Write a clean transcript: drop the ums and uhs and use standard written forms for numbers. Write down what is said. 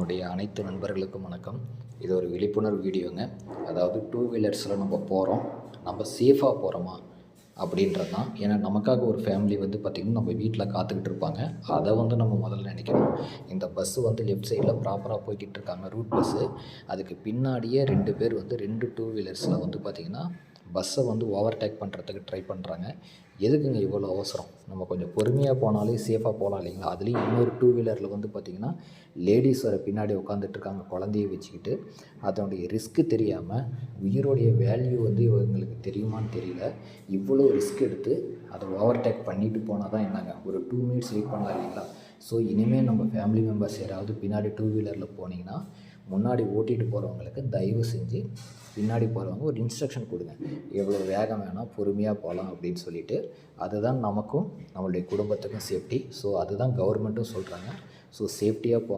என்னுடைய அனைத்து நண்பர்களுக்கும் வணக்கம். இது ஒரு விழிப்புணர்வு வீடியோங்க. அதாவது டூ வீலர்ஸில் நம்ம போகிறோம், நம்ம சேஃபாக போகிறோமா அப்படின்றது தான். ஏன்னா நமக்காக ஒரு ஃபேமிலி வந்து பார்த்திங்கன்னா நம்ம வீட்டில் காத்துக்கிட்டு இருப்பாங்க. அதை வந்து நம்ம முதல்ல நினைக்கணும். இந்த பஸ்ஸு வந்து லெஃப்ட் சைடில் ப்ராப்பராக போய்கிட்டு இருக்காங்க, ரூட் பஸ்ஸு. அதுக்கு பின்னாடியே 2 பேர் வந்து 2 டூ வீலர்ஸில் வந்து பார்த்திங்கன்னா பஸ்ஸை வந்து ஓவர்டேக் பண்ணுறதுக்கு ட்ரை பண்ணுறாங்க. எதுக்குங்க இவ்வளோ அவசரம்? நம்ம கொஞ்சம் பொறுமையாக போனாலே சேஃபாக போகலாம் இல்லைங்களா? அதுலேயும் இன்னொரு டூ வீலரில் வந்து பார்த்திங்கன்னா லேடிஸ் வர பின்னாடி உட்காந்துட்ருக்காங்க குழந்தைய வச்சுக்கிட்டு. அதனுடைய ரிஸ்க்கு தெரியாமல், உயிரோடைய வேல்யூ வந்து இவங்களுக்கு தெரியுமான்னு தெரியல. இவ்வளோ ரிஸ்க் எடுத்து அதை ஓவர்டேக் பண்ணிட்டு போனால் தான் என்னங்க, ஒரு 2 மினிட்ஸ் வெயிட் பண்ணலாம் இல்லைங்களா? ஸோ இனிமேல் நம்ம ஃபேமிலி மெம்பர்ஸ் யாராவது பின்னாடி டூ வீலரில் போனீங்கன்னா, முன்னாடி ஓட்டிகிட்டு போகிறவங்களுக்கு தயவு செஞ்சு பின்னாடி போகிறவங்க ஒரு இன்ஸ்ட்ரக்ஷன் கொடுங்க. எவ்வளோ வேகம் வேணால் பொறுமையாக போகலாம் அப்படின்னு சொல்லிட்டு. அதுதான் நமக்கும் நம்மளுடைய குடும்பத்துக்கும் சேஃப்டி. ஸோ அதுதான் கவர்மெண்ட்டும் சொல்கிறாங்க. ஸோ சேஃப்டியாக